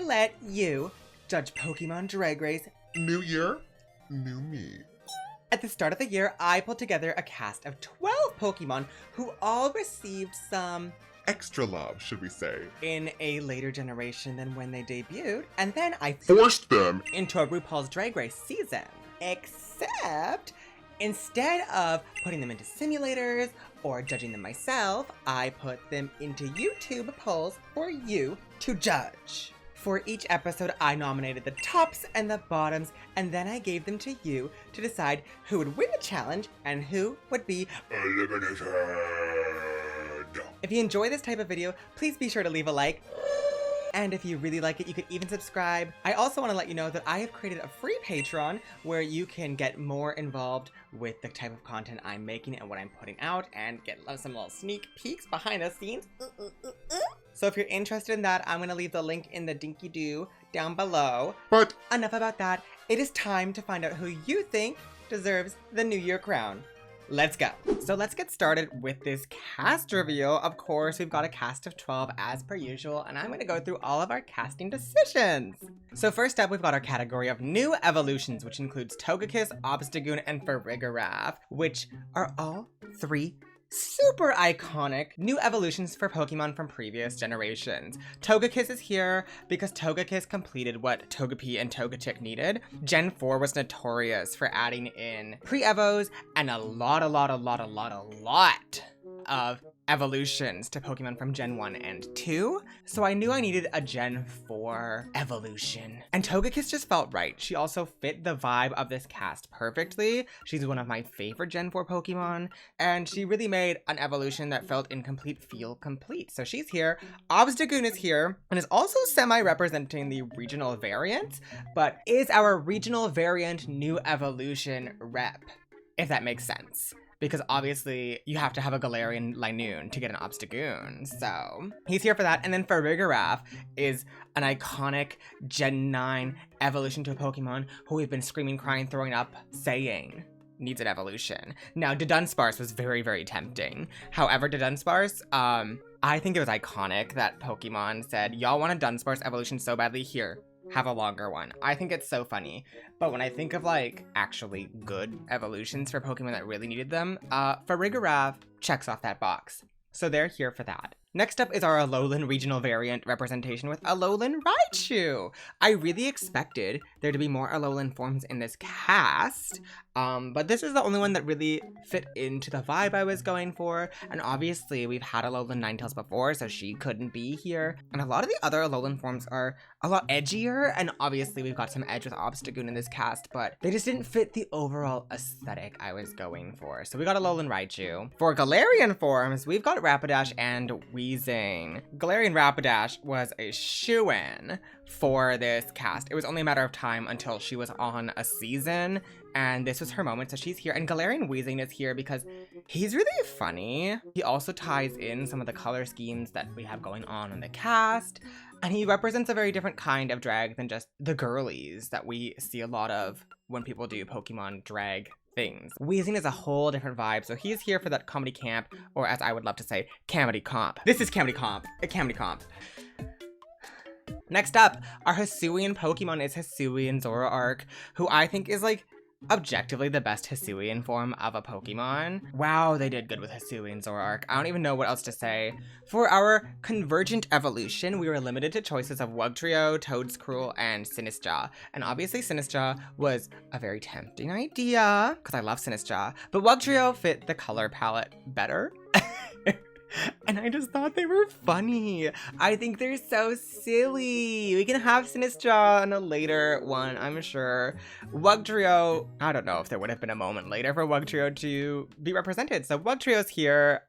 let you judge Pokemon Drag Race. New year, new me. At the start of the year, I pulled together a cast of 12 Pokemon who all received some Extra love, should we say. in a later generation than when they debuted, and then I Forced them. into a RuPaul's Drag Race season. Except, instead of putting them into simulators or judging them myself, I put them into YouTube polls for you to judge. For each episode, I nominated the tops and the bottoms, and then I gave them to you to decide who would win the challenge and who would be Eliminated. If you enjoy this type of video, please be sure to leave a like. And if you really like it, you could even subscribe. I also want to let you know that I have created a free Patreon where you can get more involved with the type of content I'm making and what I'm putting out and get some little sneak peeks behind the scenes. So if you're interested in that, I'm going to leave the link in the dinky doo down below. But Enough about that. It is time to find out who you think deserves the New Year crown. Let's go. So let's get started with this cast reveal. Of course, we've got a cast of 12 as per usual, and I'm gonna go through all of our casting decisions. So first up, we've got our category of new evolutions, which includes Togekiss, Obstagoon, and Farigiraf, which are all three super iconic new evolutions for Pokemon from previous generations. Togekiss is here because Togekiss completed what Togepi and Togetic needed. Gen 4 was notorious for adding in pre-evos and a lot of evolutions to Pokemon from Gen 1 and 2. So I knew I needed a Gen 4 evolution. And Togekiss just felt right. She also fit the vibe of this cast perfectly. She's one of my favorite Gen 4 Pokemon, and she really made an evolution that felt incomplete feel complete. So she's here. Obstagoon is here and is also semi-representing the regional variant, but is our regional variant new evolution rep, if that makes sense. Because obviously you have to have a Galarian Linoon to get an Obstagoon, so he's here for that. And then Farigiraf is an iconic Gen 9 evolution to a Pokemon who we've been screaming, crying, throwing up, saying needs an evolution. Now, Dunsparce was very, very tempting. However, Dunsparce, I think it was iconic that Pokemon said, y'all want a Dunsparce evolution so badly, here, have a longer one. I think it's so funny. But when I think of like actually good evolutions for Pokemon that really needed them, Farigiraf checks off that box. So they're here for that. Next up is our Alolan regional variant representation with Alolan Raichu. I really expected there to be more Alolan forms in this cast, but this is the only one that really fit into the vibe I was going for. And obviously we've had Alolan Ninetales before, so she couldn't be here. And a lot of the other Alolan forms are a lot edgier, and obviously we've got some edge with Obstagoon in this cast, but they just didn't fit the overall aesthetic I was going for. So we got Alolan Raichu. For Galarian forms, we've got Rapidash and Weezing. Galarian Rapidash was a shoo-in for this cast. It was only a matter of time until she was on a season, and this was her moment, so she's here. And Galarian Weezing is here because he's really funny. He also ties in some of the color schemes that we have going on in the cast, and he represents a very different kind of drag than just the girlies that we see a lot of when people do Pokemon drag things. Weezing is a whole different vibe, so he's here for that comedy camp, or as I would love to say, comedy comp. This is comedy comp, a comedy comp. Next up, our Hisuian Pokemon is Hisuian Zoroark, who I think is like objectively the best Hisuian form of a Pokemon. Wow, they did good with Hisuian Zoroark. I don't even know what else to say. For our Convergent evolution, we were limited to choices of Wugtrio, Toedscruel, and Sinistcha. And obviously Sinistcha was a very tempting idea, because I love Sinistcha, but Wugtrio fit the color palette better. And I just thought they were funny. I think they're so silly. We can have Sinistcha in a later one, I'm sure. Wugtrio, I don't know if there would have been a moment later for Wugtrio to be represented. So Wugtrio's here.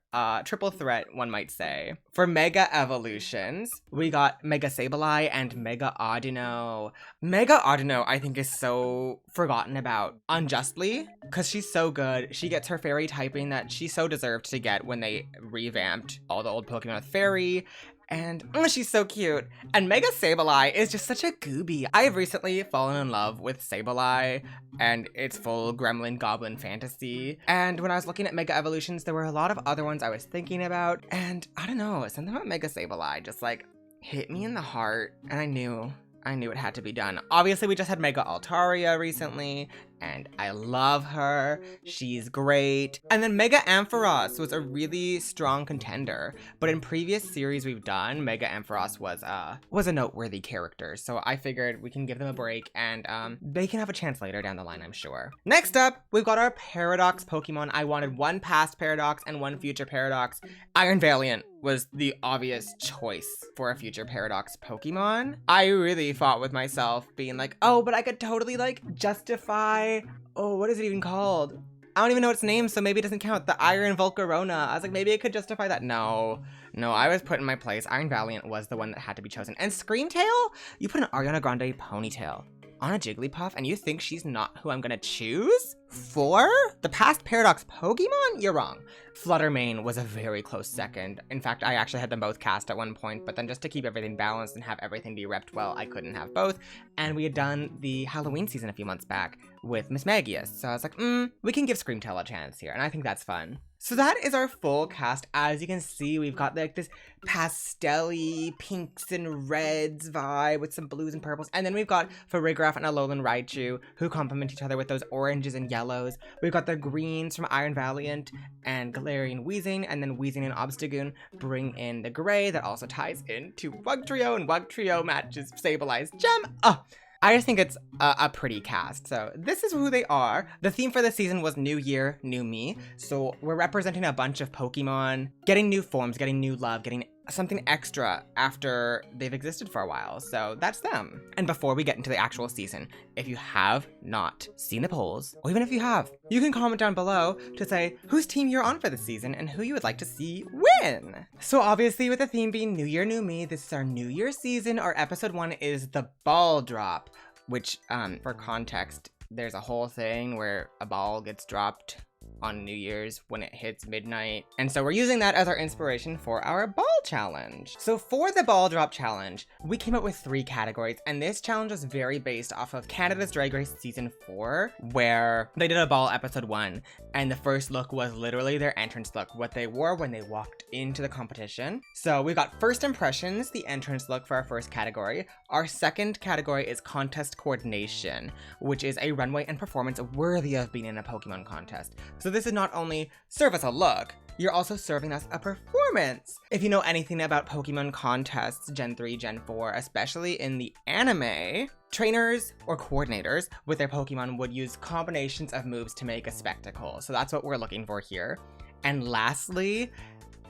Triple threat, one might say. For Mega Evolutions, we got Mega Sableye and Mega Audino. Mega Audino, I think, is so forgotten about unjustly, because she's so good. She gets her fairy typing that she so deserved to get when they revamped all the old Pokemon with fairy. And she's so cute. And Mega Sableye is just such a gooby. I have recently fallen in love with Sableye and its full gremlin goblin fantasy. And when I was looking at Mega Evolutions, there were a lot of other ones I was thinking about. And I don't know, something about Mega Sableye just like hit me in the heart. And I knew I knew it had to be done. Obviously, we just had Mega Altaria recently, and I love her. She's great. And then Mega Ampharos was a really strong contender, but in previous series we've done, Mega Ampharos was a noteworthy character, so I figured we can give them a break, and they can have a chance later down the line, I'm sure. Next up, we've got our Paradox Pokemon. I wanted one past Paradox and one future Paradox. Iron Valiant was the obvious choice for a future Paradox Pokemon. I really fought with myself, being like, oh, but I could totally like justify, oh, what is it even called? I don't even know its name, so maybe it doesn't count. The Iron Volcarona. I was like, maybe I could justify that. No, I was put in my place. Iron Valiant was the one that had to be chosen. And Screamtail? You put an Ariana Grande ponytail on a Jigglypuff and you think she's not who I'm gonna choose for the past Paradox Pokemon? You're wrong. Fluttermane was a very close second. In fact, I actually had them both cast at one point, but then just to keep everything balanced and have everything be repped well, I couldn't have both. And we had done the Halloween season a few months back with Miss Magius. So I was like, we can give Screamtail a chance here, and I think that's fun. So that is our full cast. As you can see, we've got like this pastel-y pinks and reds vibe with some blues and purples. And then we've got Farigiraf and Alolan Raichu who complement each other with those oranges and yellows. We've got the greens from Iron Valiant and Galarian Weezing, and then Weezing and Obstagoon bring in the gray that also ties into Wugtrio, and Wugtrio matches Sableye Gem. Oh, I just think it's a pretty cast. So this is who they are. The theme for the season was New Year, New Me. So we're representing a bunch of Pokemon, getting new forms, getting new love, getting something extra after they've existed for a while. So that's them. And before we get into the actual season, if you have not seen the polls, or even if you have, you can comment down below to say whose team you're on for the season and who you would like to see win. So obviously with the theme being New Year, New Me, this is our New Year season. Our episode 1 is the ball drop, which for context, there's a whole thing where a ball gets dropped on New Year's when it hits midnight. And so we're using that as our inspiration for our ball challenge. So for the ball drop challenge, we came up with 3 categories, and this challenge was very based off of Canada's Drag Race season 4, where they did a ball episode 1, and the first look was literally their entrance look, what they wore when they walked into the competition. So we've got first impressions, the entrance look for our first category. Our second category is contest coordination, which is a runway and performance worthy of being in a Pokemon contest. So this is not only serve us a look, you're also serving us a performance. If you know anything about Pokemon contests, Gen 3, Gen 4, especially in the anime, trainers or coordinators with their Pokemon would use combinations of moves to make a spectacle. So that's what we're looking for here. And lastly,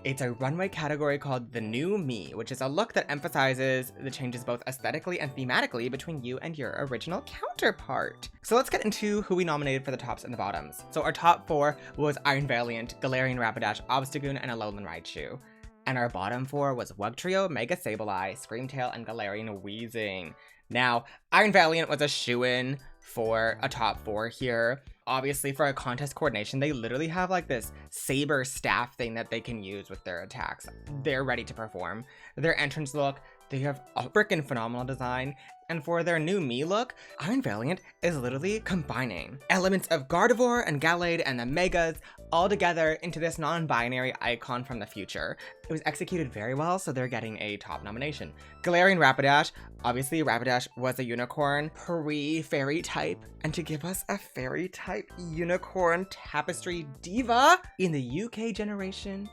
it's a runway category called The New Me, which is a look that emphasizes the changes both aesthetically and thematically between you and your original counterpart. So let's get into who we nominated for the tops and the bottoms. So our top 4 was Iron Valiant, Galarian Rapidash, Obstagoon, and Alolan Raichu. And our bottom 4 was Wugtrio, Mega Sableye, Screamtail, and Galarian Weezing. Now, Iron Valiant was a shoo-in for a top 4 here. Obviously, for a contest coordination, they literally have like this saber staff thing that they can use with their attacks. They're ready to perform. Their entrance look, they have a freaking phenomenal design. And for their new me look, Iron Valiant is literally combining elements of Gardevoir and Gallade and the Megas all together into this non-binary icon from the future. It was executed very well, so they're getting a top nomination. Galarian Rapidash, obviously Rapidash was a unicorn pre-fairy type, and to give us a fairy type unicorn tapestry diva in the UK generation,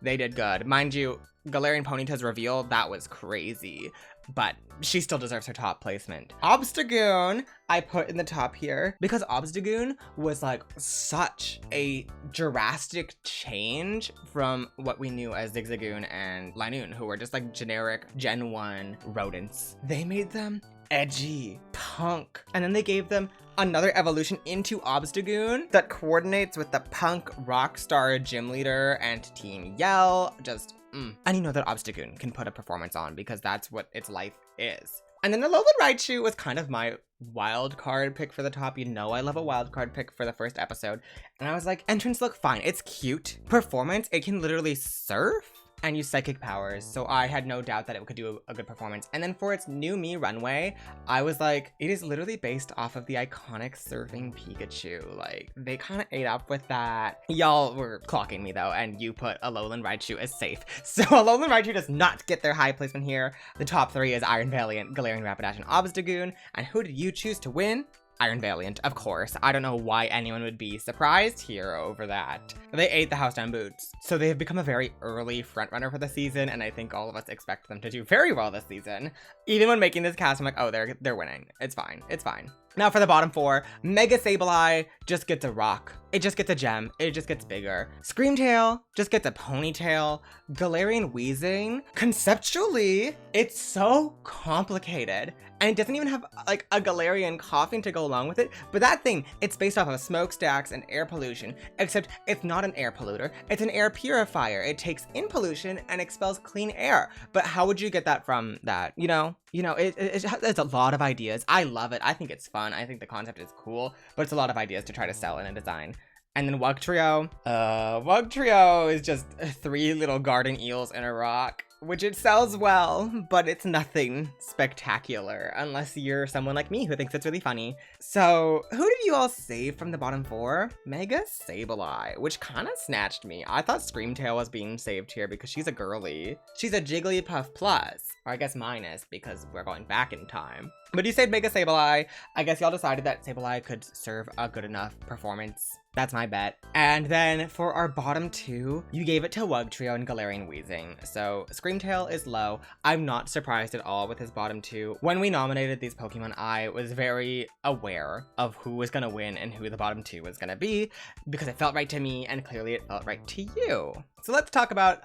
they did good. Mind you, Galarian Ponyta's reveal, that was crazy, but she still deserves her top placement. Obstagoon, I put in the top here because Obstagoon was like such a drastic change from what we knew as Zigzagoon and Linoon, who were just like generic Gen 1 rodents. They made them edgy, punk, and then they gave them another evolution into Obstagoon that coordinates with the punk rock star gym leader and Team Yell. Just and you know that Obstagoon can put a performance on because that's what its life is. And then the Alolan Raichu was kind of my wild card pick for the top. You know I love a wild card pick for the first episode. And I was like, entrance look fine, it's cute. Performance, it can literally surf. and use psychic powers, so I had no doubt that it could do a good performance. And then for its new me runway, I was like, it is literally based off of the iconic surfing Pikachu. Like, they kind of ate up with that. Y'all were clocking me though, and you put Alolan Raichu as safe. So Alolan Raichu does not get their high placement here. The top three is Iron Valiant, Galarian Rapidash, and Obstagoon. And who did you choose to win? Iron Valiant, of course. I don't know why anyone would be surprised here over that. They ate the house down boots. So they have become a very early frontrunner for the season, and I think all of us expect them to do very well this season. Even when making this cast, I'm like, oh, they're winning. It's fine. It's fine. Now for the bottom four, Mega Sableye just gets a rock. It just gets a gem. It just gets bigger. Screamtail just gets a ponytail. Galarian Weezing, conceptually, it's so complicated. And it doesn't even have like a Galarian coughing to go along with it. But that thing, it's based off of smokestacks and air pollution, except it's not an air polluter. It's an air purifier. It takes in pollution and expels clean air. But how would you get that from that? It's a lot of ideas. I love it. I think it's fun. I think the concept is cool, but it's a lot of ideas to try to sell in a design. And then Wugtrio. Wugtrio is just 3 little garden eels in a rock, which it sells well, but it's nothing spectacular unless you're someone like me who thinks it's really funny. So who did you all save from the bottom 4? Mega Sableye, which kind of snatched me. I thought Screamtail was being saved here because she's a girly. She's a Jigglypuff plus, or I guess minus because we're going back in time. But you saved Mega Sableye. I guess y'all decided that Sableye could serve a good enough performance. That's my bet. And then for our bottom 2, you gave it to Wugtrio and Galarian Weezing. So Screamtail is low. I'm not surprised at all with his bottom 2. When we nominated these Pokemon, I was very aware of who was gonna win and who the bottom 2 was gonna be because it felt right to me and clearly it felt right to you. So let's talk about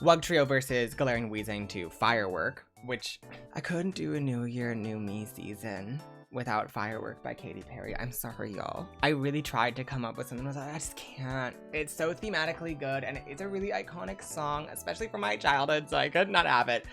Wugtrio versus Galarian Weezing to Firework, which I couldn't do a New Year, New Me season without Firework by Katy Perry. I'm sorry, y'all. I really tried to come up with something. I was like, I just can't. It's so thematically good, and it's a really iconic song, especially from my childhood, so I could not have it.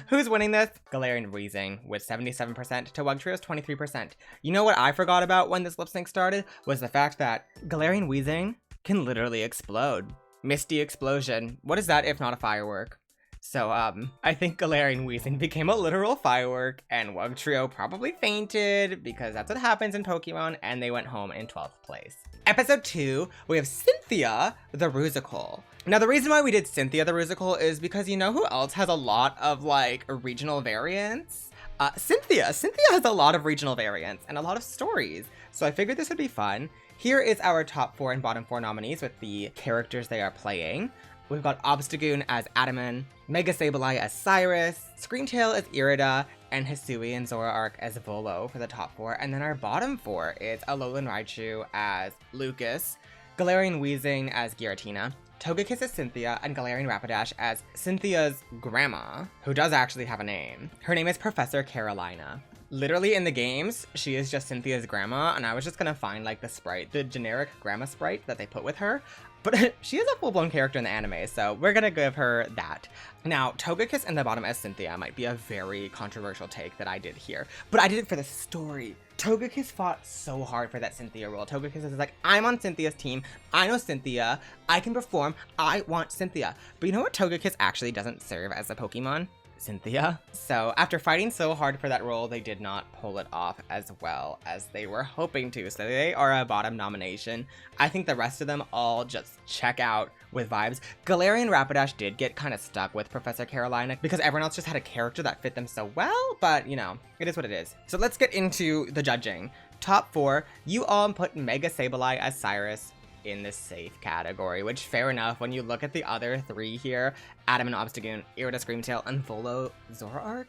Who's winning this? Galarian Weezing with 77% to Wugtrio's 23%. You know what I forgot about when this lip sync started? Was the fact that Galarian Weezing can literally explode. Misty Explosion. What is that if not a firework? So, I think Galarian Weezing became a literal firework, and Wugtrio probably fainted, because that's what happens in Pokemon, and they went home in 12th place. Episode 2, we have Cynthia the Rusical. Now, the reason why we did Cynthia the Rusical is because you know who else has a lot of, like, regional variants? Cynthia. Cynthia has a lot of regional variants, and a lot of stories, so I figured this would be fun. Here is our top 4 and bottom 4 nominees with the characters they are playing. We've got Obstagoon as Adaman, Mega Sableye as Cyrus, Screamtail as Irida, and Hisui and Zoroark as Volo for the top 4. And then our bottom 4 is Alolan Raichu as Lucas, Galarian Weezing as Giratina, Togekiss as Cynthia, and Galarian Rapidash as Cynthia's grandma, who does actually have a name. Her name is Professor Carolina. Literally in the games, she is just Cynthia's grandma, and I was just gonna find like the sprite, the generic grandma sprite that they put with her. But she is a full-blown character in the anime, so we're gonna give her that. Now, Togekiss in the bottom as Cynthia might be a very controversial take that I did here, but I did it for the story. Togekiss fought so hard for that Cynthia role. Togekiss is like, I'm on Cynthia's team, I know Cynthia, I can perform, I want Cynthia. But you know what Togekiss actually doesn't serve as a Pokemon? Cynthia. So after fighting so hard for that role, they did not pull it off as well as they were hoping to. So they are a bottom nomination. I think the rest of them all just check out with vibes. Galarian Rapidash did get kind of stuck with Professor Carolina because everyone else just had a character that fit them so well, but you know, it is what it is. So let's get into the judging. Top 4, you all put Mega Sableye as Cyrus in the safe category, which fair enough when you look at the other 3 here, Adam and Obstagoon, Irida, Screamtail, and Volo Zoroark.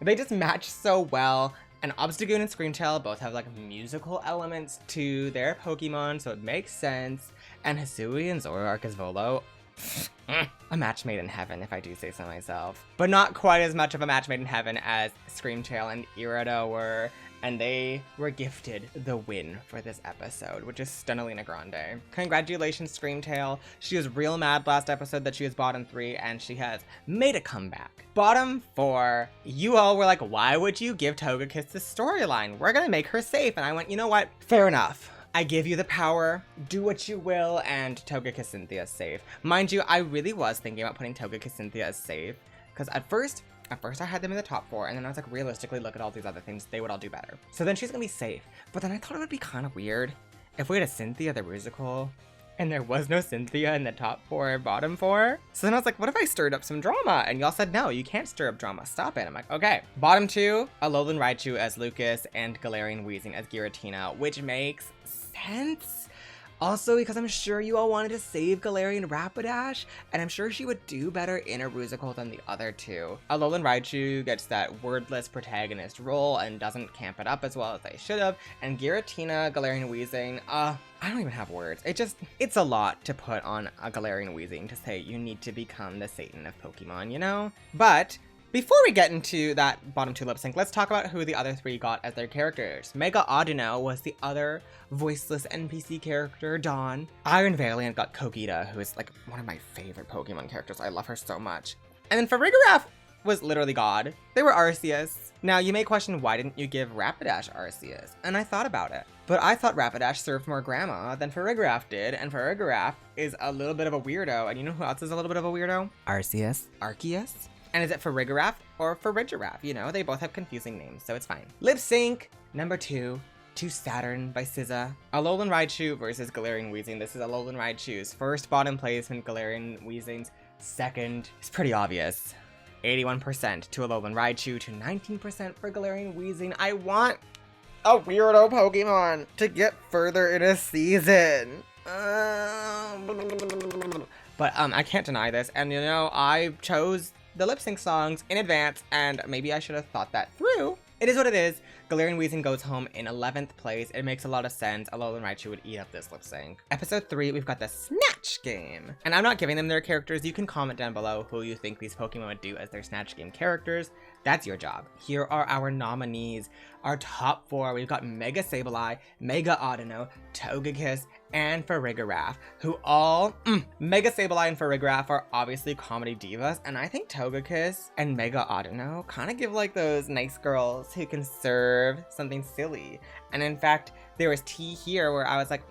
They just match so well, and Obstagoon and Screamtail both have like musical elements to their Pokemon, so it makes sense, and Hisui and Zoroark as Volo. A match made in heaven, if I do say so myself. But not quite as much of a match made in heaven as Screamtail and Irida were, and they were gifted the win for this episode, which is Stunalina Grande. Congratulations, Screamtail. She was real mad last episode that she was bottom 3, and she has made a comeback. Bottom 4, you all were like, why would you give Togekiss this storyline? We're gonna make her safe. And I went, you know what? Fair enough. I give you the power, do what you will, and Togekiss Cynthia is safe. Mind you, I really was thinking about putting Togekiss Cynthia as safe, because at first I had them in the top 4, and then I was like, realistically, look at all these other things, they would all do better. So then she's gonna be safe. But then I thought it would be kind of weird if we had a Cynthia the Musical, and there was no Cynthia in the top 4 and bottom 4. So then I was like, what if I stirred up some drama? And y'all said, no, you can't stir up drama, stop it. I'm like, okay. Bottom 2, Alolan Raichu as Lucas, and Galarian Weezing as Giratina, which makes sense. Also, because I'm sure you all wanted to save Galarian Rapidash, and I'm sure she would do better in a Rusical than the other two. Alolan Raichu gets that wordless protagonist role and doesn't camp it up as well as they should have, and Giratina, Galarian Weezing, I don't even have words. It's a lot to put on a Galarian Weezing to say you need to become the Satan of Pokemon, you know? But before we get into that bottom 2 lip sync, let's talk about who the other 3 got as their characters. Mega Audino was the other voiceless NPC character, Dawn. Iron Valiant got Kogita, who is like one of my favorite Pokemon characters. I love her so much. And then Farigiraf was literally God. They were Arceus. Now, you may question, why didn't you give Rapidash Arceus? And I thought about it. But I thought Rapidash served more grandma than Farigiraf did, and Farigiraf is a little bit of a weirdo. And you know who else is a little bit of a weirdo? Arceus. Arceus. And is it Farigiraf or Farigiraf? You know, they both have confusing names, so it's fine. Lip sync number 2, to Saturn by SZA. Alolan Raichu versus Galarian Weezing. This is Alolan Raichu's first bottom placement, Galarian Weezing's second. It's pretty obvious. 81% to Alolan Raichu to 19% for Galarian Weezing. I want a weirdo Pokemon to get further in a season. But I can't deny this, and you know, I chose the lip sync songs in advance, and maybe I should have thought that through. It is what it is. Galarian Weezing goes home in 11th place. It makes a lot of sense. Alolan Raichu would eat up this lip sync. Episode 3, we've got the Snatch Game. And I'm not giving them their characters. You can comment down below who you think these Pokemon would do as their Snatch Game characters. That's your job. Here are our nominees. Our top 4, we've got Mega Sableye, Mega Audino, Togekiss, and Farigiraf, who all, Mega Sableye and Farigiraf are obviously comedy divas, and I think Togekiss and Mega Audino kind of give like those nice girls who can serve something silly. And in fact, there was tea here where I was like,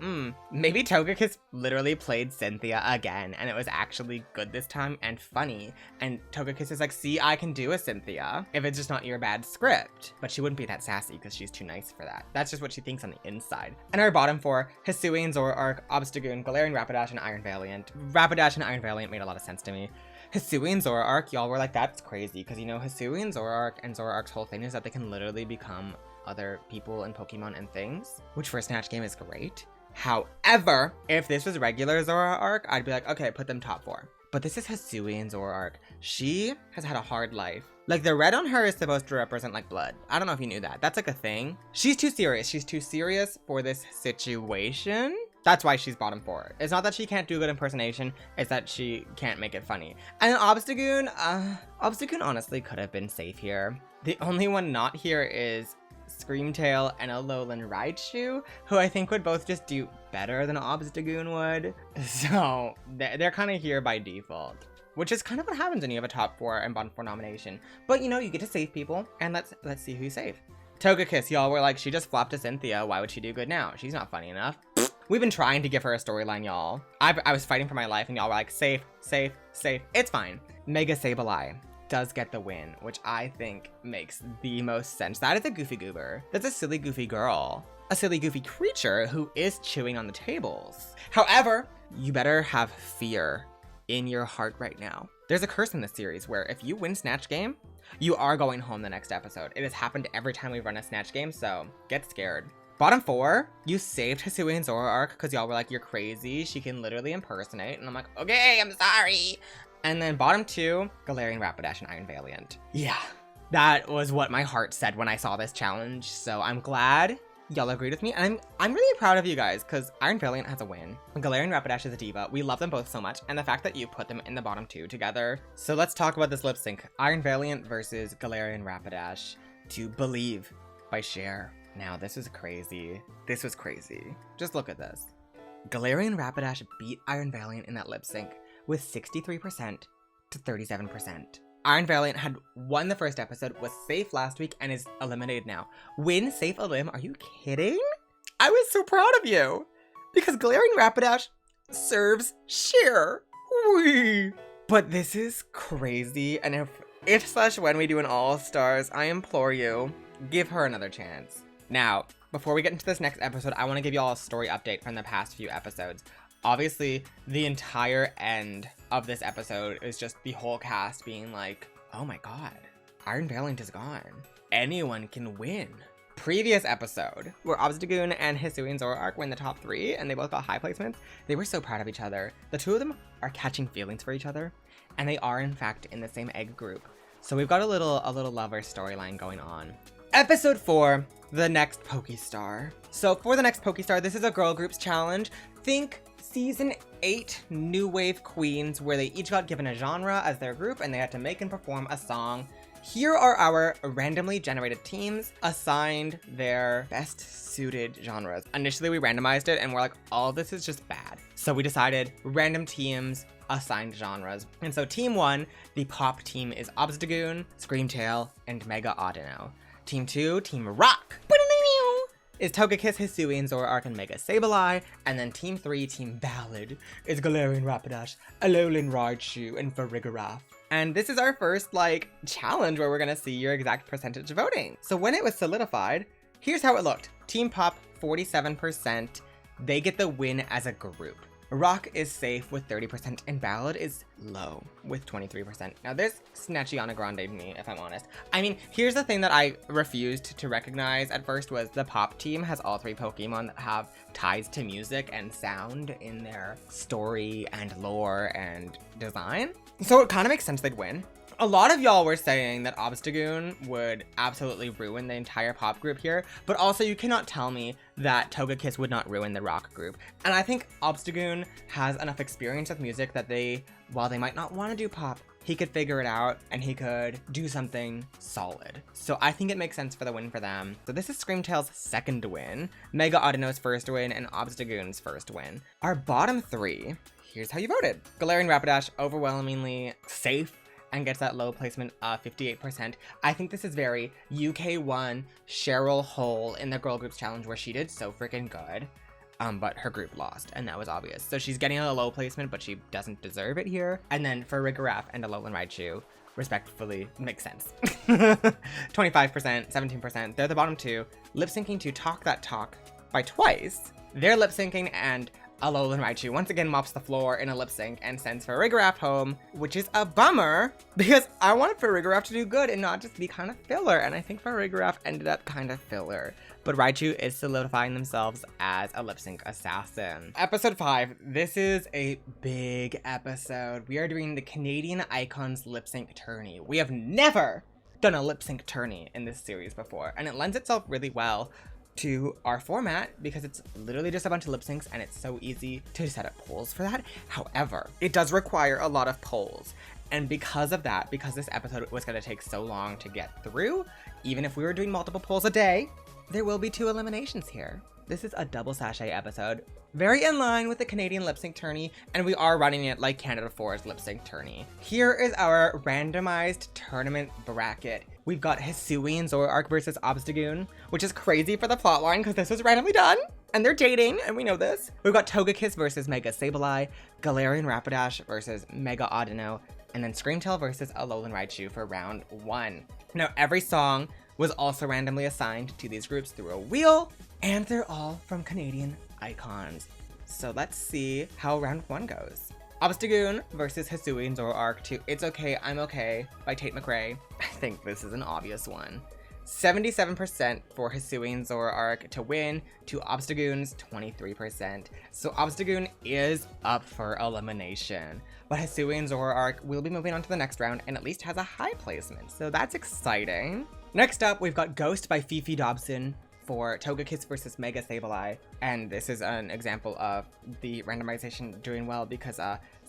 maybe Togekiss literally played Cynthia again, and it was actually good this time and funny. And Togekiss is like, see, I can do a Cynthia if it's just not your bad script. But she wouldn't be that sassy because she's too nice for that. That's just what she thinks on the inside. And our bottom 4, Hisuian, Zoroark, Obstagoon, Galarian Rapidash, and Iron Valiant. Rapidash and Iron Valiant made a lot of sense to me. Hisuian, Zoroark, y'all were like, that's crazy, because you know, Hisuian, Zoroark, and Zoroark's whole thing is that they can literally become other people and Pokemon and things, which for a Snatch Game is great. However, if this was regular Zoroark, I'd be like, okay, put them top 4. But this is Hisuian Zoroark. She has had a hard life. Like, the red on her is supposed to represent, like, blood. I don't know if you knew that. That's, like, a thing. She's too serious. She's too serious for this situation. That's why she's bottom 4. It's not that she can't do good impersonation, it's that she can't make it funny. And Obstagoon, Obstagoon honestly could have been safe here. The only one not here is Screamtail and Alolan Raichu, who I think would both just do better than Obstagoon would. So they're kind of here by default, which is kind of what happens when you have a top 4 and bottom 4 nomination. But you know, you get to save people, and let's see who you save. Togekiss, y'all were like, she just flopped to Cynthia. Why would she do good now? She's not funny enough. We've been trying to give her a storyline, y'all. I was fighting for my life, and y'all were like, safe, safe, safe. It's fine. Mega Sableye does get the win, which I think makes the most sense. That is a goofy goober. That's a silly goofy girl. A silly goofy creature who is chewing on the tables. However, you better have fear in your heart right now. There's a curse in this series where if you win Snatch Game, you are going home the next episode. It has happened every time we run a Snatch Game, so get scared. Bottom 4, you saved Hisuian Zoroark because y'all were like, you're crazy. She can literally impersonate. And I'm like, okay, I'm sorry. And then bottom 2, Galarian Rapidash and Iron Valiant. Yeah, that was what my heart said when I saw this challenge. So I'm glad y'all agreed with me. And I'm really proud of you guys because Iron Valiant has a win. Galarian Rapidash is a diva. We love them both so much. And the fact that you put them in the bottom 2 together. So let's talk about this lip sync. Iron Valiant versus Galarian Rapidash to Believe by Cher. Now, this is crazy. This was crazy. Just look at this. Galarian Rapidash beat Iron Valiant in that lip sync with 63% to 37%. Iron Valiant had won the first episode, was safe last week, and is eliminated now. Win safe elim? Are you kidding? I was so proud of you. Because Glaring Rapidash serves sheer. Whee! But this is crazy, and if/when we do an All-Stars, I implore you, give her another chance. Now, before we get into this next episode, I want to give you all a story update from the past few episodes. Obviously, the entire end of this episode is just the whole cast being like, oh my god, Iron Valiant is gone. Anyone can win. Previous episode, where Obstagoon and Hisui and Zoroark were in the top 3 and they both got high placements, they were so proud of each other. The two of them are catching feelings for each other, and they are in fact in the same egg group. So we've got a little lover storyline going on. Episode 4, the next Pokestar. So for the next Pokestar, this is a girl groups challenge. Think season 8 New Wave Queens, where they each got given a genre as their group and they had to make and perform a song. Here are our randomly generated teams assigned their best suited genres. Initially we randomized it and we're like, all of this is just bad. So we decided random teams assigned genres. And so team 1, the pop team, is Obstagoon, Screamtail, and Mega Audino. Team 2, Team Rock, is Togekiss, Hisui, and Zoroark, and Mega Sableye. And then Team 3, Team Ballad, is Galarian Rapidash, Alolan Raichu, and Farigiraf. And this is our first, challenge where we're gonna see your exact percentage voting. So when it was solidified, here's how it looked. Team Pop, 47%. They get the win as a group. Rock is safe with 30%, and Ballad is low with 23%. Now this Snatchiana Grande me, if I'm honest. I mean, here's the thing that I refused to recognize at first was the Pop team has all 3 Pokemon that have ties to music and sound in their story and lore and design. So it kind of makes sense they'd win. A lot of y'all were saying that Obstagoon would absolutely ruin the entire pop group here, but also you cannot tell me that Togekiss would not ruin the rock group. And I think Obstagoon has enough experience with music that while they might not want to do pop, he could figure it out and he could do something solid. So I think it makes sense for the win for them. So this is Screamtail's second win, Mega Audino's first win, and Obstagoon's first win. Our bottom 3, here's how you voted. Galarian Rapidash, overwhelmingly safe, and gets that low placement of 58%. I think this is very UK1 Cheryl Hole in the Girl Groups Challenge where she did so freaking good, but her group lost, and that was obvious. So she's getting a low placement, but she doesn't deserve it here. And then for Farigiraf and Alolan Raichu, respectfully, makes sense. 25%, 17%, they're the bottom 2, lip syncing to Talk That Talk by Twice. They're lip syncing, and Alolan Raichu once again mops the floor in a lip sync and sends Farigiraf home, which is a bummer because I wanted Farigiraf to do good and not just be kind of filler, and I think Farigiraf ended up kind of filler. But Raichu is solidifying themselves as a lip sync assassin. Episode 5, this is a big episode. We are doing the Canadian Icons lip sync tourney. We have never done a lip sync tourney in this series before, and it lends itself really well to our format because it's literally just a bunch of lip syncs and it's so easy to set up polls for that. However, it does require a lot of polls. And because of that, because this episode was going to take so long to get through, even if we were doing multiple polls a day, there will be 2 eliminations here. This is a double sachet episode, very in line with the Canadian lip sync tourney, and we are running it like Canada 4's lip sync tourney. Here is our randomized tournament bracket. We've got Hisui and Zoroark versus Obstagoon, which is crazy for the plotline because this was randomly done, and they're dating, and we know this. We've got Togekiss versus Mega Sableye, Galarian Rapidash versus Mega Audino, and then Screamtail versus Alolan Raichu for round 1. Now, every song was also randomly assigned to these groups through a wheel, and they're all from Canadian Icons. So let's see how round 1 goes. Obstagoon versus Hisui and Zoroark to It's Okay, I'm Okay by Tate McRae. I think this is an obvious one. 77% for Hisui and Zoroark to win to Obstagoon's 23%. So Obstagoon is up for elimination, but Hisui and Zoroark will be moving on to the next round and at least has a high placement, so that's exciting. Next up, we've got Ghost by Fifi Dobson for Togekiss versus Mega Sableye, and this is an example of the randomization doing well because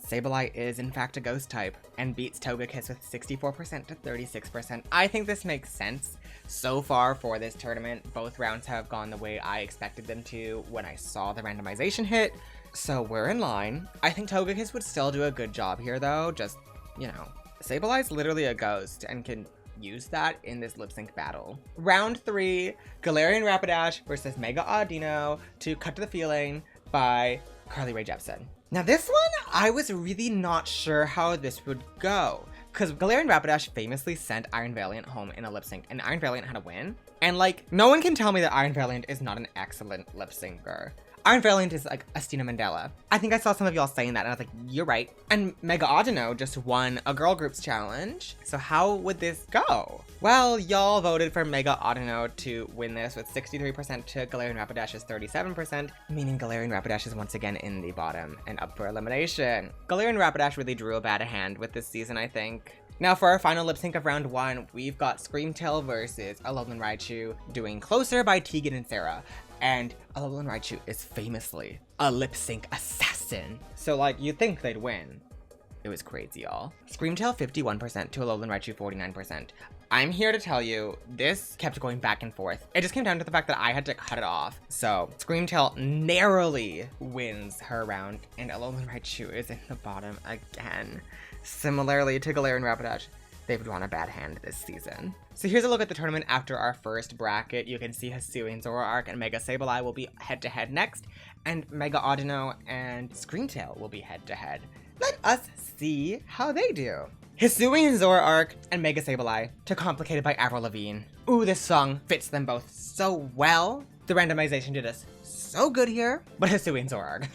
Sableye is in fact a ghost type and beats Togekiss with 64% to 36%. I think this makes sense. So far for this tournament, both rounds have gone the way I expected them to when I saw the randomization hit, so we're in line. I think Togekiss would still do a good job here though, just, Sableye's literally a ghost and can use that in this lip sync battle. Round 3, Galarian Rapidash versus Mega Audino to Cut to the Feeling by Carly Rae Jepsen. Now this one, I was really not sure how this would go, because Galarian Rapidash famously sent Iron Valiant home in a lip sync, and Iron Valiant had a win. And like, no one can tell me that Iron Valiant is not an excellent lip syncer. Iron Valiant is like Estina Mandela. I think I saw some of y'all saying that and I was like, you're right. And Mega Audino just won a girl groups challenge. So how would this go? Well, y'all voted for Mega Audino to win this with 63% to Galarian Rapidash's 37%, meaning Galarian Rapidash is once again in the bottom and up for elimination. Galarian Rapidash really drew a bad hand with this season, I think. Now for our final lip sync of round 1, we've got Screamtail versus Alolan Raichu doing Closer by Tegan and Sarah. And Alolan Raichu is famously a lip sync assassin. So like, you'd think they'd win. It was crazy, y'all. Screamtail 51% to Alolan Raichu 49%. I'm here to tell you, this kept going back and forth. It just came down to the fact that I had to cut it off. So Screamtail narrowly wins her round and Alolan Raichu is in the bottom again. Similarly to Galarian Rapidash, they've drawn a bad hand this season. So here's a look at the tournament after our first bracket. You can see Hisuian Zoroark and Mega Sableye will be head-to-head next, and Mega Audino and Screamtail will be head-to-head. Let us see how they do. Hisuian Zoroark and Mega Sableye to Complicated by Avril Lavigne. Ooh, this song fits them both so well. The randomization did us so good here, but Hisuian Zoroark.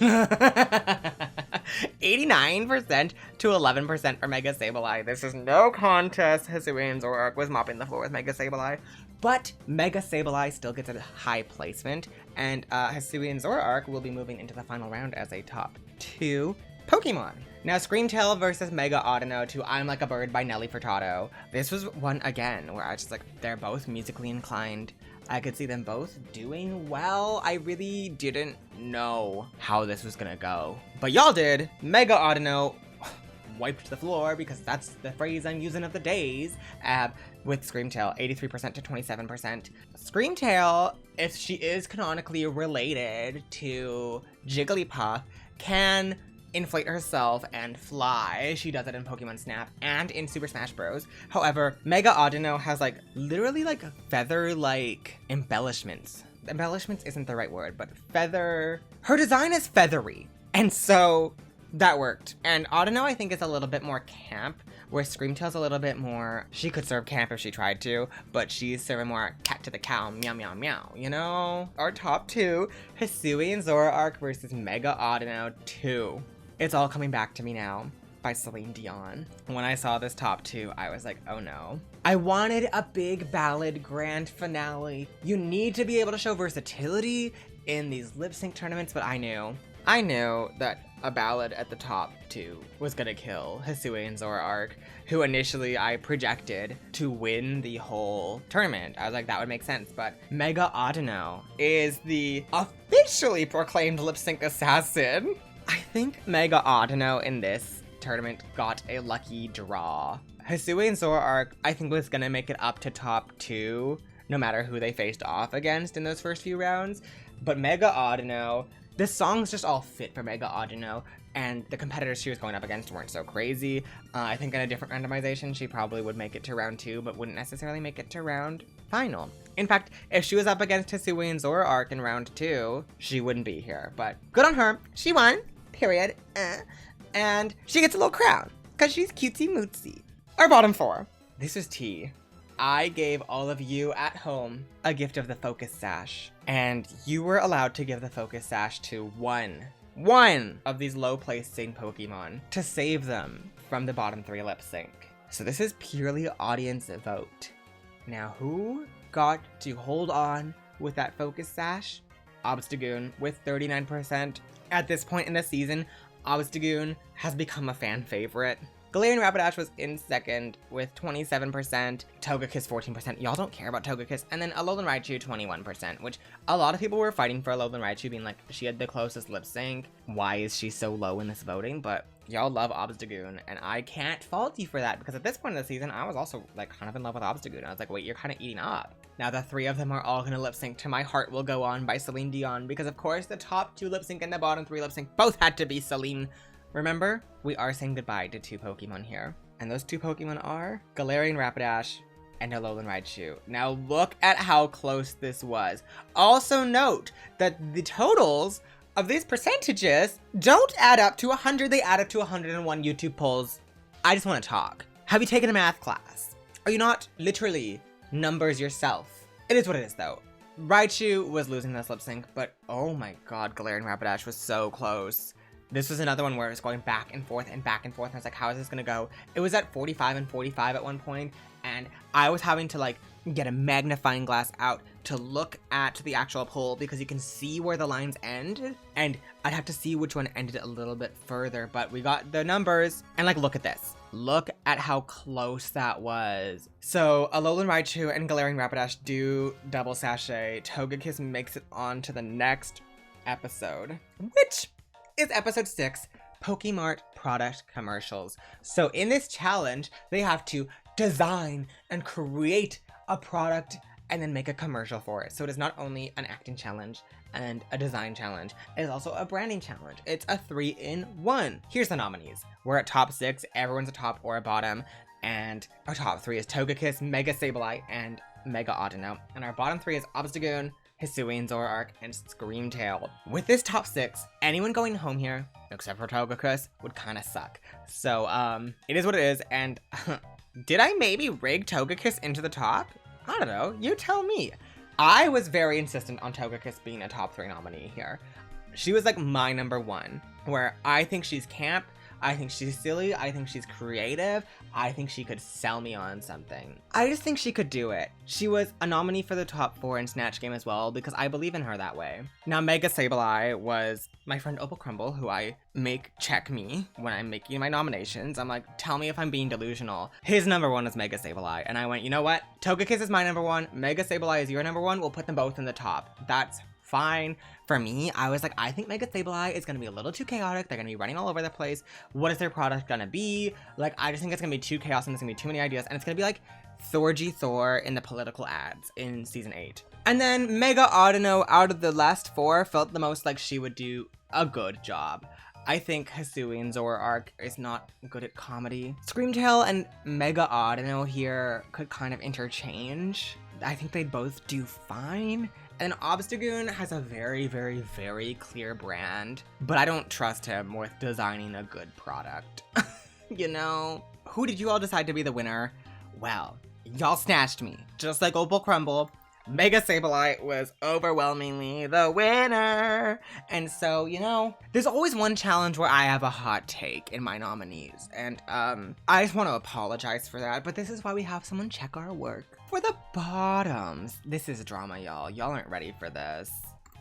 89% to 11% for Mega Sableye. This is no contest. Hisuian Zoroark was mopping the floor with Mega Sableye. But Mega Sableye still gets a high placement, and Hisuian Zoroark will be moving into the final round as a top 2 Pokemon. Now Screamtail versus Mega Audino to I'm Like a Bird by Nelly Furtado. This was one again where I was just like, they're both musically inclined. I could see them both doing well. I really didn't know how this was gonna go. But y'all did. Mega Audino wiped the floor, because that's the phrase I'm using of the days, with Screamtail, 83% to 27%. Screamtail, if she is canonically related to Jigglypuff, can inflate herself and fly. She does it in Pokemon Snap and in Super Smash Bros. However, Mega Audino has like literally like feather-like embellishments. Embellishments isn't the right word, but feather. Her design is feathery. And so that worked. And Audino I think is a little bit more camp, where Screamtail's a little bit more, she could serve camp if she tried to, but she's serving more cat to the cow, meow meow meow, you know? Our top 2, Hisuian Zoroark versus Mega Audino 2. It's All Coming Back to Me Now by Celine Dion. When I saw this top 2, I was like, oh no. I wanted a big ballad grand finale. You need to be able to show versatility in these lip sync tournaments, but I knew that a ballad at the top 2 was gonna kill Hisuian Zoroark, who initially I projected to win the whole tournament. I was like, that would make sense, but Mega Audino is the officially proclaimed lip sync assassin. I think Mega Audino in this tournament got a lucky draw. Hisuian Zoroark, I think, was gonna make it up to top 2, no matter who they faced off against in those first few rounds. But Mega Audino, the songs just all fit for Mega Audino, and the competitors she was going up against weren't so crazy. I think in a different randomization, she probably would make it to round 2, but wouldn't necessarily make it to round final. In fact, if she was up against Hisuian Zoroark in round 2, she wouldn't be here. But good on her, she won. Period. And she gets a little crown, because she's cutesy mootsy. Our bottom 4. This is tea. I gave all of you at home a gift of the Focus Sash, and you were allowed to give the Focus Sash to one of these low-placing Pokemon to save them from the bottom 3 lip sync. So this is purely audience vote. Now, who got to hold on with that Focus Sash? Obstagoon with 39%. At this point in the season, Obstagoon has become a fan favorite. Galarian Rapidash was in second with 27%, Togekiss 14%. Y'all don't care about Togekiss. And then Alolan Raichu 21%, which a lot of people were fighting for Alolan Raichu, being like, she had the closest lip sync. Why is she so low in this voting? But y'all love Obstagoon, and I can't fault you for that, because at this point in the season, I was also like kind of in love with Obstagoon. I was like, wait, you're kind of eating up. Now the 3 of them are all gonna lip sync to My Heart Will Go On by Celine Dion, because of course the top 2 lip sync and the bottom 3 lip sync both had to be Celine. Remember, we are saying goodbye to 2 Pokemon here. And those 2 Pokemon are Galarian Rapidash and Alolan Raichu. Now look at how close this was. Also note that the totals of these percentages don't add up to 100, they add up to 101 YouTube polls. I just want to talk. Have you taken a math class? Are you not literally numbers yourself? It is what it is though. Raichu was losing this lip sync, but oh my god, Galarian Rapidash was so close. This was another one where it was going back and forth and back and forth. And I was like, how is this gonna go? It was at 45 and 45 at one point, and I was having to like get a magnifying glass out to look at the actual poll because you can see where the lines end, and I'd have to see which one ended a little bit further, but we got the numbers, and like, look at this. Look at how close that was. So Alolan Raichu and Galarian Rapidash do double sachet. Togekiss makes it on to the next episode, which is episode 6, Pokemart product commercials. So in this challenge, they have to design and create a product and then make a commercial for it. So it is not only an acting challenge and a design challenge, it is also a branding challenge. It's a 3-in-1. Here's the nominees. We're at top 6, everyone's a top or a bottom, and our top 3 is Togekiss, Mega Sableye, and Mega Audino. And our bottom 3 is Obstagoon, Hisuian Zoroark, and Screamtail. With this top 6, anyone going home here, except for Togekiss, would kind of suck. So, it is what it is, and did I maybe rig Togekiss into the top? I don't know, you tell me. I was very insistent on Togekiss being a top 3 nominee here. She was like my number 1, where I think she's camp, I think she's silly, I think she's creative, I think she could sell me on something. I just think she could do it. She was a nominee for the top 4 in Snatch Game as well, because I believe in her that way. Now, Mega Sableye was my friend Opal Crumble, who I make check me when I'm making my nominations. I'm like, tell me if I'm being delusional. His number 1 is Mega Sableye, and I went, you know what? Togekiss is my number 1, Mega Sableye is your number 1, we'll put them both in the top. That's fine. For me, I was like, I think Mega Sableye is gonna be a little too chaotic. They're gonna be running all over the place. What is their product gonna be? Like, I just think it's gonna be too chaos and there's gonna be too many ideas, and it's gonna be like Thorgy Thor in the political ads in season 8. And then Mega Audino, out of the last 4, felt the most like she would do a good job. I think Hisuian Zoroark is not good at comedy. Screamtail and Mega Audino here could kind of interchange. I think they'd both do fine. And Obstagoon has a very, very, very clear brand, but I don't trust him with designing a good product. You know? Who did you all decide to be the winner? Well, y'all snatched me. Just like Opal Crumble, Mega Sableye was overwhelmingly the winner. And so, you know, there's always one challenge where I have a hot take in my nominees. And I just want to apologize for that, but this is why we have someone check our work. For the bottoms, this is drama, y'all. Y'all aren't ready for this.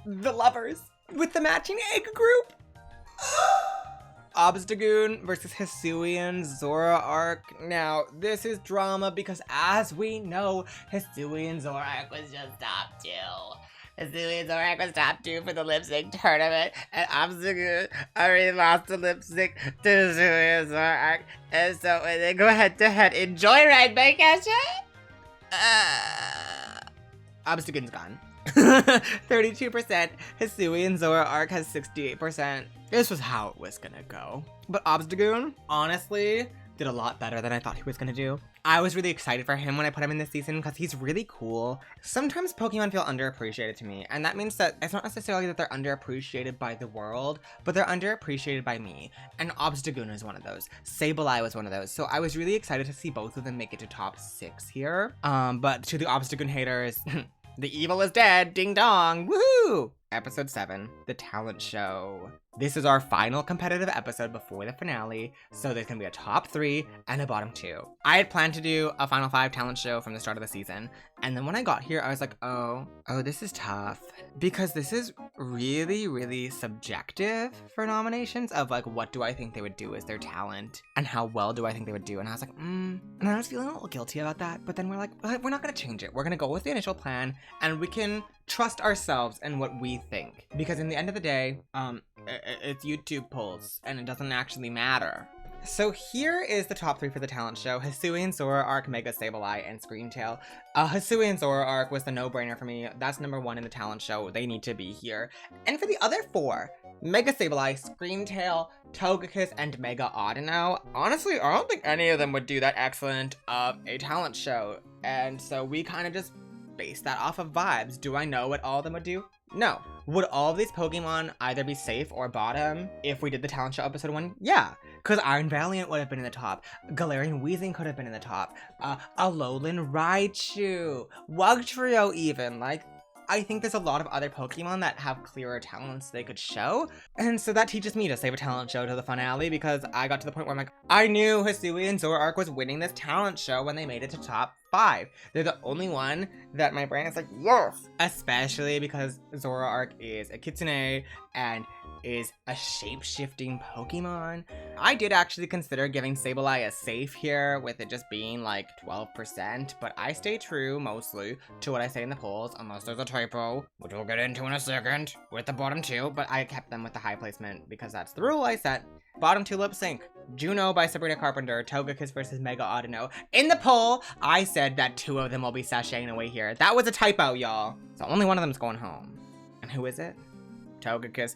The lovers with the matching egg group. Obstagoon versus Hisuian Zoroark. Now, this is drama because, as we know, Hisuian Zoroark was just top 2. Hisuian Zoroark was top 2 for the lip sync tournament, and Obstagoon already lost the lip sync to Hisuian Zoroark. And so, when they go head to head in Joyride by Kesha, Obstagoon's gone. 32%. Hisuian Zoroark has 68%. This was how it was gonna go. But Obstagoon, honestly, did a lot better than I thought he was gonna do. I was really excited for him when I put him in this season because he's really cool. Sometimes Pokemon feel underappreciated to me, and that means that it's not necessarily that they're underappreciated by the world, but they're underappreciated by me. And Obstagoon is one of those. Sableye was one of those. So I was really excited to see both of them make it to top 6 here. But to the Obstagoon haters, the evil is dead, ding dong, woohoo! Episode 7, the talent show. This is our final competitive episode before the finale, so there's gonna be a top 3 and a bottom 2. I had planned to do a final 5 talent show from the start of the season, and then when I got here, I was like, oh, this is tough. Because this is really, really subjective for nominations of like, what do I think they would do as their talent, and how well do I think they would do, and I was like, and I was feeling a little guilty about that, but then we're like, we're not gonna change it. We're gonna go with the initial plan, and we can trust ourselves and what we think. Because in the end of the day, it's YouTube polls, and it doesn't actually matter. So here is the top 3 for the talent show. Hisuian Zoroark, Mega Sableye, and Screamtail. Hisuian Zoroark was the no-brainer for me. That's number 1 in the talent show. They need to be here. And for the other 4, Mega Sableye, Screamtail, Togekiss, and Mega Audino. Honestly, I don't think any of them would do that excellent of a talent show. And so we kind of just based that off of vibes. Do I know what all of them would do? No. Would all of these Pokemon either be safe or bottom if we did the talent show episode 1? Yeah. Because Iron Valiant would have been in the top. Galarian Weezing could have been in the top. Alolan Raichu. Wugtrio even. Like, I think there's a lot of other Pokemon that have clearer talents they could show. And so that teaches me to save a talent show to the finale because I got to the point where I'm like, I knew Hisuian Zoroark was winning this talent show when they made it to top 5. They're the only one that my brain is like, yes! Especially because Zoroark is a Kitsune and is a shape-shifting Pokemon. I did actually consider giving Sableye a safe here with it just being like 12%, but I stay true mostly to what I say in the polls, unless there's a typo, which we'll get into in a second, with the bottom 2, but I kept them with the high placement because that's the rule I set. Bottom 2 lip sync. Juno by Sabrina Carpenter, Togekiss versus Mega Audino. In the poll, I said that 2 of them will be sashaying away here. That was a typo, y'all. So only one of them's going home. And who is it? Togekiss.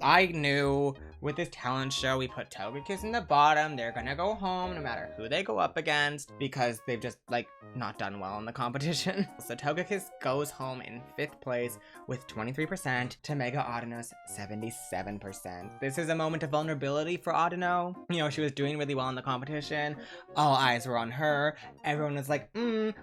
I knew with this talent show, we put Togekiss in the bottom. They're gonna go home no matter who they go up against because they've just, like, not done well in the competition. So Togekiss goes home in 5th place with 23% to Mega Audino's 77%. This is a moment of vulnerability for Audino. You know, she was doing really well in the competition. All eyes were on her. Everyone was like,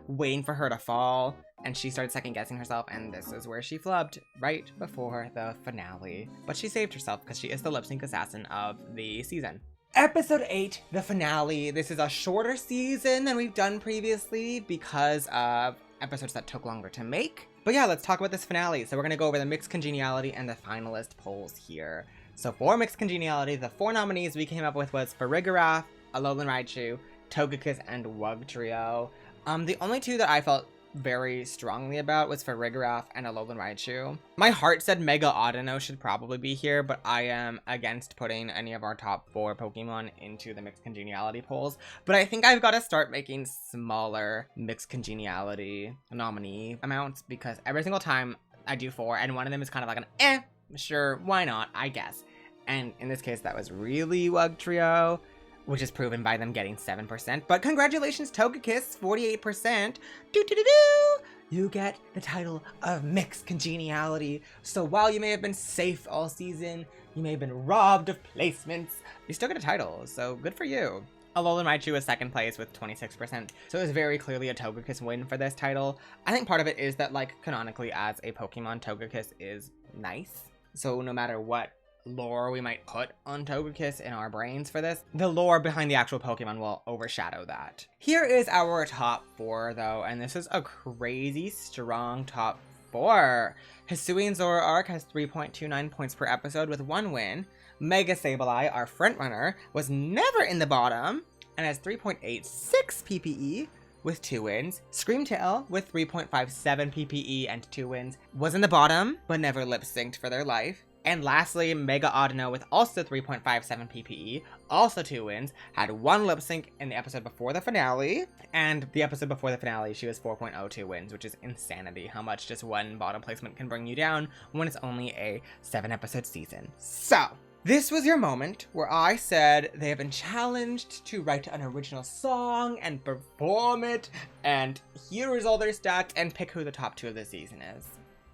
waiting for her to fall. And she started second guessing herself, and this is where she flubbed right before the finale. But she saved herself because she is the lip sync assassin of the season. Episode 8, the finale. This is a shorter season than we've done previously because of episodes that took longer to make. But yeah, let's talk about this finale. So we're gonna go over the mixed congeniality and the finalist polls here. So for mixed congeniality, the 4 nominees we came up with was Farigiraf, Alolan Raichu, Togekiss, and Wugtrio. The only 2 that I felt very strongly about was Farigiraf and Alolan Raichu. My heart said Mega Audino should probably be here, but I am against putting any of our top 4 Pokemon into the mixed congeniality polls. But I think I've got to start making smaller mixed congeniality nominee amounts because every single time I do 4 and one of them is kind of like an sure, why not, I guess. And in this case, that was really Wugtrio, which is proven by them getting 7%. But congratulations, Togekiss, 48%. Do-do-do-do! You get the title of Mixed Congeniality. So while you may have been safe all season, you may have been robbed of placements, you still get a title, so good for you. Alolan Raichu was 2nd place with 26%, so it was very clearly a Togekiss win for this title. I think part of it is that, like, canonically as a Pokemon, Togekiss is nice. So no matter what lore we might put on Togekiss in our brains for this, the lore behind the actual Pokemon will overshadow that. Here is our top 4 though, and this is a crazy strong top 4. Hisuian Zoroark has 3.29 points per episode with 1 win. Mega Sableye, our frontrunner, was never in the bottom and has 3.86 PPE with 2 wins. Screamtail, with 3.57 PPE and 2 wins, was in the bottom but never lip synced for their life. And lastly, Mega Audino with also 3.57 PPE, also 2 wins, had 1 lip sync in the episode before the finale, and the episode before the finale, she was 4.02 wins, which is insanity how much just 1 bottom placement can bring you down when it's only a 7-episode season. So, this was your moment where I said they have been challenged to write an original song and perform it, and here is all their stats, and pick who the top 2 of the season is.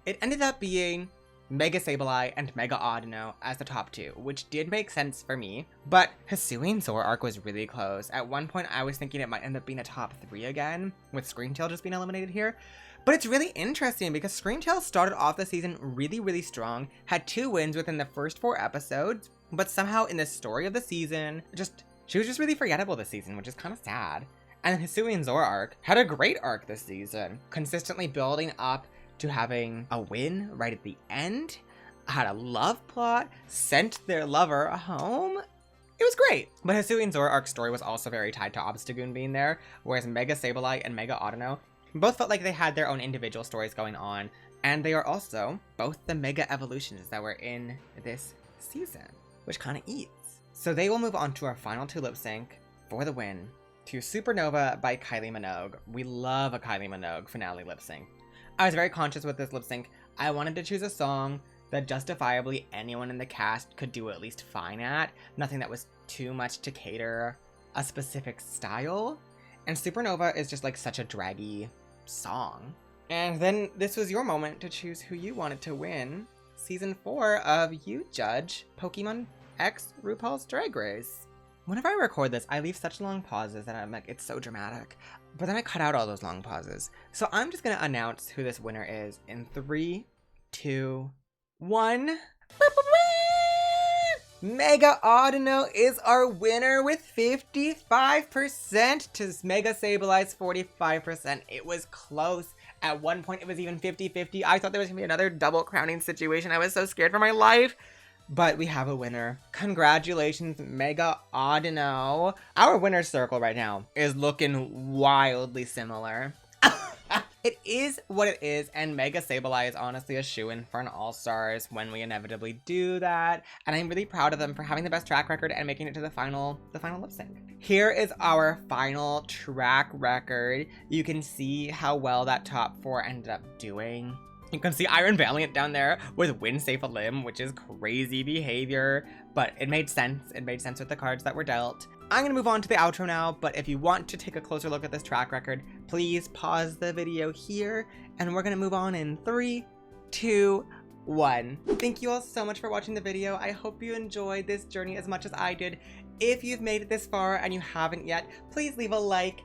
It ended up being Mega Sableye and Mega Audino as the top 2, which did make sense for me, but Hisuian Zoroark was really close. At one point, I was thinking it might end up being a top 3 again, with Screamtail just being eliminated here. But it's really interesting because Screamtail started off the season really strong, had 2 wins within the first 4 episodes, but somehow in the story of the season, she was just really forgettable this season, which is kind of sad. And Hisuian Zoroark had a great arc this season, consistently building up to having a win right at the end, had a love plot, sent their lover home. It was great. But Hisuian Zoroark's story was also very tied to Obstagoon being there, whereas Mega Sableye and Mega Audino both felt like they had their own individual stories going on, and they are also both the Mega Evolutions that were in this season, which kind of eats. So they will move on to our final 2 lip sync for the win to Supernova by Kylie Minogue. We love a Kylie Minogue finale lip sync. I was very conscious with this lip sync. I wanted to choose a song that justifiably anyone in the cast could do at least fine at. Nothing that was too much to cater a specific style. And Supernova is just like such a draggy song. And then this was your moment to choose who you wanted to win season 4 of You Judge Pokemon X RuPaul's Drag Race. Whenever I record this, I leave such long pauses that I'm like, it's so dramatic. But then I cut out all those long pauses. So I'm just gonna announce who this winner is in 3, 2, 1. Mega Audino is our winner with 55% to Mega Sableye 45%. It was close. At one point, it was even 50-50. I thought there was gonna be another double crowning situation. I was so scared for my life. But we have a winner. Congratulations, Mega Audino. Our winner's circle right now is looking wildly similar. It is what it is, and Mega Sableye is honestly a shoo-in for an All-Stars when we inevitably do that. And I'm really proud of them for having the best track record and making it to the final lip sync. Here is our final track record. You can see how well that top 4 ended up doing. You can see Iron Valiant down there with Win Safe a Limb, which is crazy behavior, but it made sense. It made sense with the cards that were dealt. I'm gonna move on to the outro now, but if you want to take a closer look at this track record, please pause the video here, and we're gonna move on in 3, 2, 1. Thank you all so much for watching the video. I hope you enjoyed this journey as much as I did. If you've made it this far and you haven't yet, please leave a like.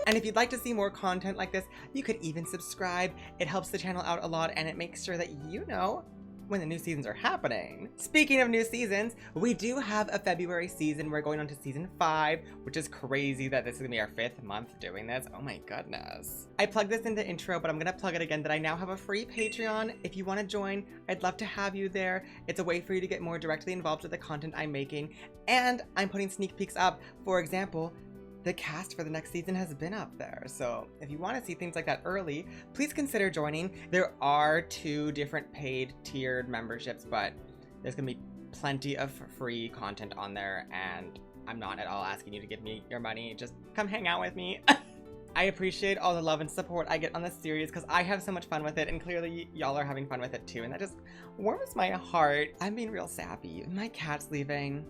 And if you'd like to see more content like this, you could even subscribe. It helps the channel out a lot, and it makes sure that you know when the new seasons are happening. Speaking of new seasons, we do have a February season. We're going on to season 5, which is crazy that this is gonna be our 5th month doing this. Oh my goodness. I plugged this in the intro, but I'm gonna plug it again that I now have a free Patreon. If you wanna join, I'd love to have you there. It's a way for you to get more directly involved with the content I'm making. And I'm putting sneak peeks up. For example, the cast for the next season has been up there. So if you want to see things like that early, please consider joining. There are 2 different paid tiered memberships, but there's gonna be plenty of free content on there, and I'm not at all asking you to give me your money. Just come hang out with me. I appreciate all the love and support I get on this series because I have so much fun with it, and clearly y'all are having fun with it too, and that just warms my heart. I'm being real sappy. My cat's leaving.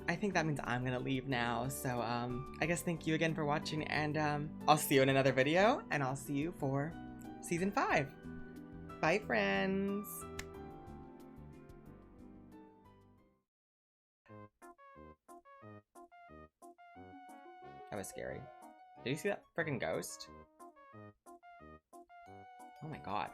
I think that means I'm gonna leave now, so I guess thank you again for watching, and I'll see you in another video, and I'll see you for season 5. Bye, friends! That was scary. Did you see that freaking ghost? Oh my god.